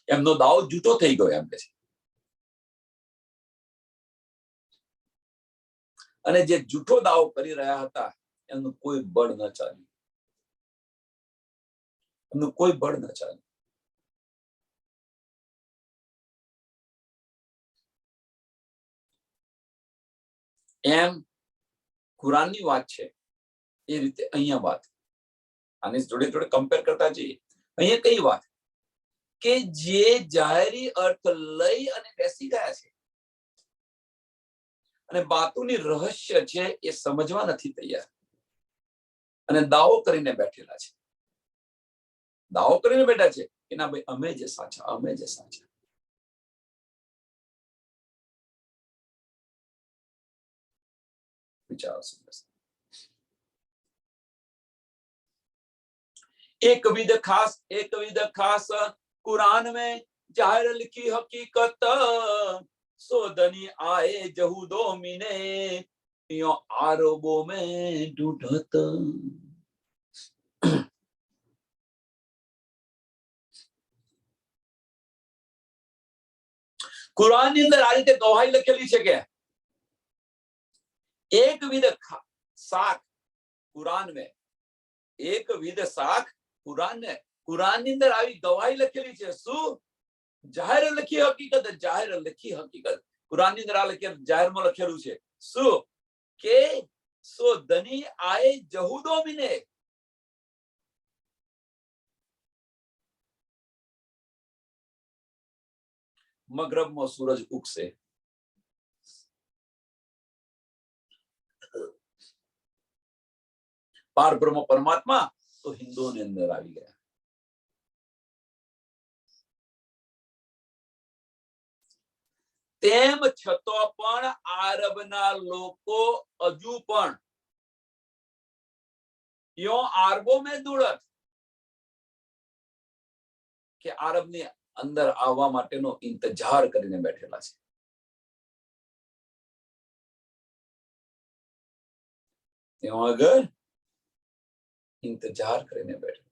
એમનો દાવો જૂઠો થઈ ગયો એમ કે છે. અને જે જૂઠો દાવો કરી રહ્યા હતા એમનું કોઈ બળ ન ચાલ્યું, એમનું કોઈ બળ ન ચાલ્યું. એમ કુરાનની વાત છે એ રીતે અહીંયા વાત, આની જોડે જોડે કમ્પેર કરતા જઈએ. અહીંયા કઈ વાત કે જે જાહેરી અર્થ લઈ અને બેસી ગયા છે અને બાતુની રહસ્ય છે એ સમજવા નથી તૈયાર અને દાવો કરીને બેઠેલા છે. દાવો કરીને બેઠા છે કે ના ભાઈ અમે જે સાચા, અમે જે સાચા. विचार समझ. एक विध खास कुरान में जाहिर लिखी हकीकत, सोदनी आए जहूदो मिने यो आरबों में ढूंढत. कुरान ની અંદર આ રીતે ગવાહી લખેલી છે કે एक विध साख कुरान में, एक विध साख कुरान में, कुरान ની અંદર આવી ગવાહી લખેલી છે. શું? જાહેર લખી હકીકત, જાહેર લખી હકીકત. कुरान ની અંદર આ લખેલું, જાહેરમાં લખેલું છે. શું? કે સો ધની આએ જહૂદો મિને, મગરબમાં સૂરજ ઉગશે. પાર બ્રહ્મ પરમાત્મા તો હિન્દુઓની અંદર આવી ગયા. તેમ છતાં પણ આરબના લોકો હજુ પણ યો આરબો મેં દુડત, કે આરબની અંદર આવવા માટેનો ઇંતજાર કરીને બેઠેલા છે. ત્યાં આગળ इंतजार करने बैठे.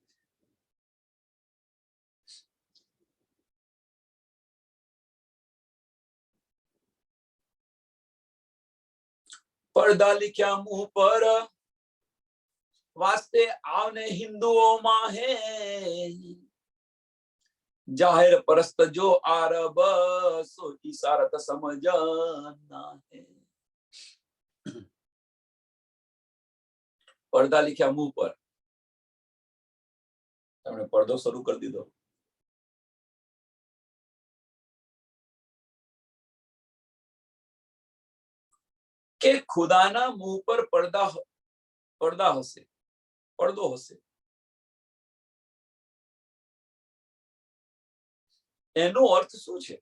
પડદા लिख्या मुंह पर वास्ते आवने हिंदुओं माहे, जाहिर परस्त जो आरब सो इशारत समझना है. પડદા लिख्या मुंह पर, हमने पर्दो शुरू कर दी दो. के खुदाना मुंह पर પડદા હશે, પડદો હશે. એનો અર્થ શું છે?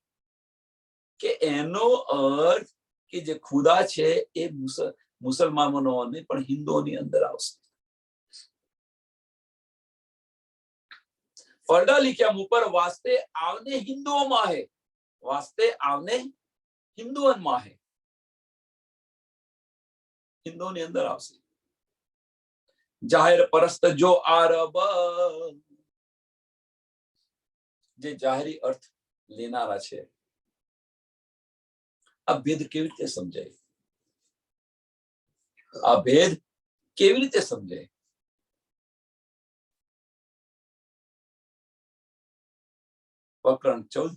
કે એનો અર્થ કે જે ખુદા છે એ મુસલમાનોને પણ હિન્દુઓની અંદર આવશે. પડદા लिख्या मुंह पर वास्ते आवने हिंदुओं में है, वास्ते आवने हिंदुओं में है, हिंदुओं अंदर आवશે. जाहिर परस्त जो आरब, જે જાહેરી અર્થ લેનારા છે. આ ભેદ કેવી રીતે સમજાય? આ ભેદ કેવી રીતે સમજાય? પ્રકરણ 14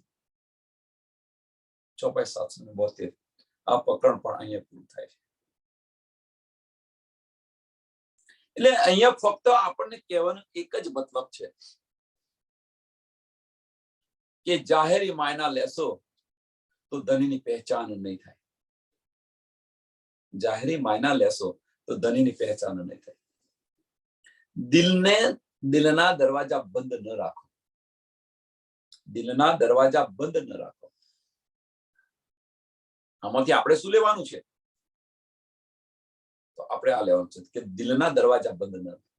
ચોપાઈ 772. આ પ્રકરણ પણ અહીંયા પૂરું થાય છે. એટલે અહીંયા ફક્ત આપણને કહેવાનો એક જ મતલબ છે કે જાહેરી માયના લેશો તો ધનીની પહેચાન નહીં થાય. જાહેરી માયના લેશો તો ધનીની પહેચાન નહીં થાય. દિલના દરવાજા બંધ ન રાખો, દિલના દરવાજા બંધ ન રાખો. આમાંથી આપણે શું લેવાનું છે? તો આપણે આ લેવાનું છે કે દિલના દરવાજા બંધ ન રાખો.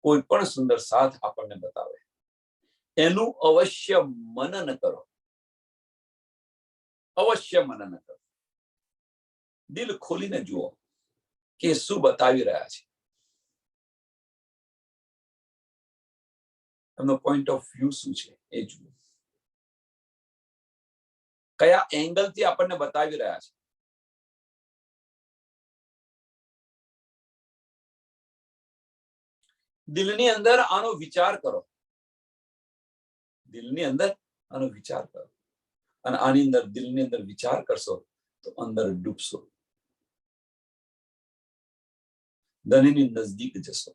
કોઈ પણ સુંદર સાથ આપણને બતાવે એનું અવશ્ય મનન કરો, અવશ્ય મનન કરો. દિલ ખોલીને જુઓ કે શું બતાવી રહ્યા છે. એમનો પોઈન્ટ ઓફ વ્યૂ શું છે એ જુઓ. કયા એંગલથી આપણને બતાવી રહ્યા છે. દિલની અંદર આનો વિચાર કરો, દિલની અંદર આનો વિચાર કરો. અને આની અંદર દિલની અંદર વિચાર કરશો તો અંદર ડૂબશો, ધનીની નજદીક જશો.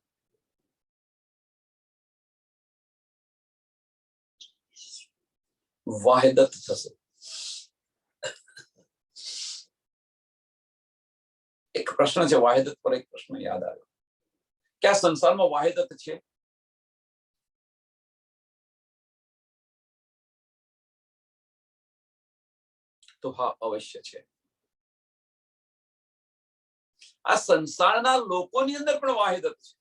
વાહિદત થશે. એક પ્રશ્ન છે વાહિદત પર, એક પ્રશ્ન યાદ આવ્યો કે આ સંસારમાં વાહિદત છે? તો હા, અવશ્ય છે. આ સંસારના લોકોની અંદર પણ વાહિદત છે.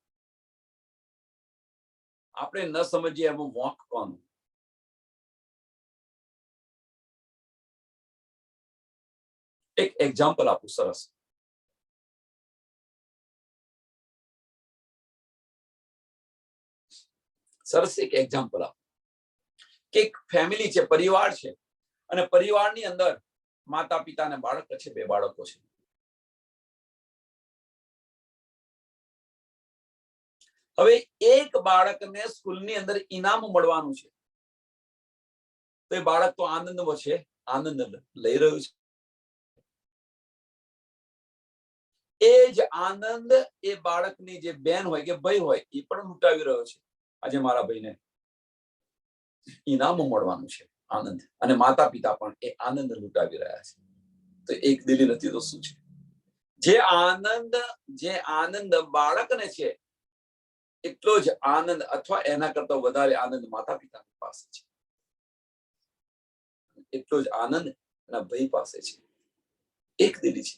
આપણે ન સમજીએ એમાં વોંક કોનું? એક એક્ઝામ્પલ આપું સરસ. સરસ એક એક્ઝામ્પલ આપું કે એક ફેમિલી છે, પરિવાર છે, અને પરિવારની અંદર માતા પિતા અને બાળક છે, બે બાળકો છે. હવે એક બાળકને સ્કૂલની અંદર ઇનામ મળવાનું છે, તો એ બાળક તો આનંદમાં છે, આનંદ લઈ રહ્યું છે. એ જ આનંદ એ બાળકની જે બેન હોય કે ભાઈ હોય એ પણ લૂંટાવી રહ્યો છે. આજે મારા ભાઈને ઇનામ મળવાનું છે, આનંદ, અને માતા પિતા પણ એ આનંદ લૂંટાવી રહ્યા છે. તો એક દિલી નથી તો શું છે? જે આનંદ બાળકને છે એટલો જ આનંદ અથવા એના કરતા વધારે આનંદ માતા પિતાની પાસે છે. એટલો જ આનંદ એના ભાઈ પાસે છે. એક દિલી છે.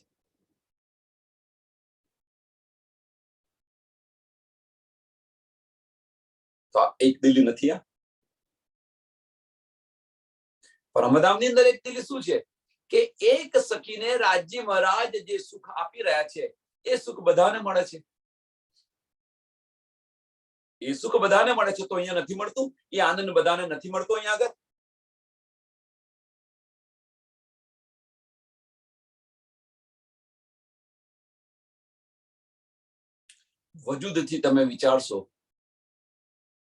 તો આ એક દિલી નથી. આ પરમધામની અંદર એક દિલી શું છે કે એક સખીને રાજ્ય મહારાજ જે સુખ આપી રહ્યા છે એ સુખ બધાને મળે છે. એ સુખ બધાને મળે છે, તો અહીંયા નથી મળતું? એ આનંદ બધાને નથી મળતો અહીંયા આગળ? વજૂદથી તમે વિચારશો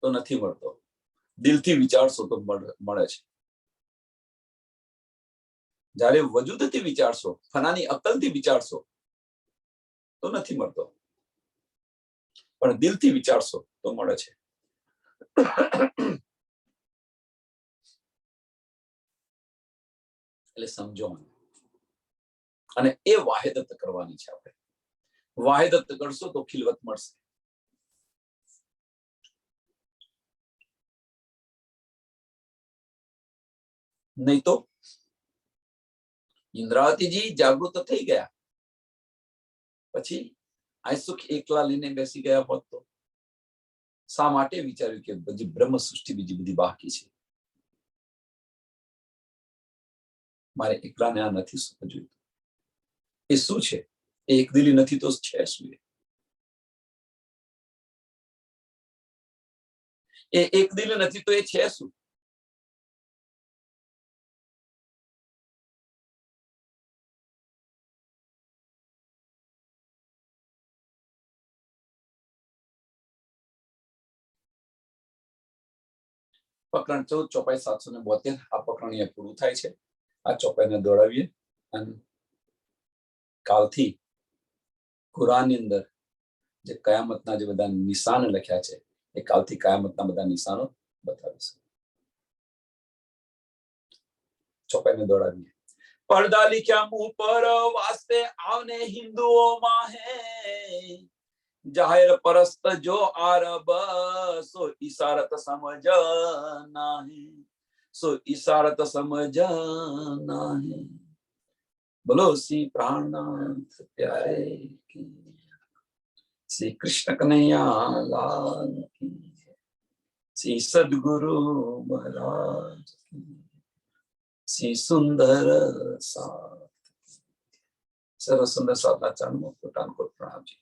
તો નથી મળતો, દિલથી વિચારશો તો મળે છે. જ્યારે વજૂદથી વિચારશો, ફનાની અક્કલથી વિચારશો તો નથી મળતો, પણ દિલથી વિચારશો તો મળે છે. એટલે સમજો મને, અને એ વાહિદત કરવાની છે. આપણે વાહિદત કરશો તો ખિલવત મળશે. નહીં તો ઇન્દ્રાવતીજી જાગૃત થઈ ગયા પછી આ સુખ એકલા લઈને બેસી ગયા હોત તો શા માટે વિચાર્યું કે બધી બ્રહ્મ સૃષ્ટિ બીજી બધી બાકી છે, મારે એકલાને આ નથી સુખ જોઈતું? એ શું છે? એ એક દિલી નથી તો છે શું? એ એક દિલ નથી તો એ છે શું? પ્રકરણ 14 ચોપાઈ 772. આ પ્રકરણ અહીંયા પૂરું થાય છે. આ ચોપાઈને દોડાવીએ અને કાલથી કુરાનની અંદર જે કયામતના જે બધા નિશાન લખ્યા છે એ કાલથી કયામતના બધા નિશાનો બતાવીશું. ચોપાઈને દોડાવીએ. પડદા લીખ્યા મુંહ પર વાસ્તે આવને હિન્દુઓમાં હે, જાહેર પરસ્ત જો આરબ સો ઇશારત સમજના હે, સો ઇશારત સમજના હે. બોલો શ્રી પ્રાણનાથ પ્યારે કી, શ્રી કૃષ્ણ કનૈયા લાલ કી, શ્રી સદગુરુ મહારાજ કી, શ્રી સુંદર સાથ. સર્વ સુંદર સાધના ચાંદ પોતાનો પ્રણામજી.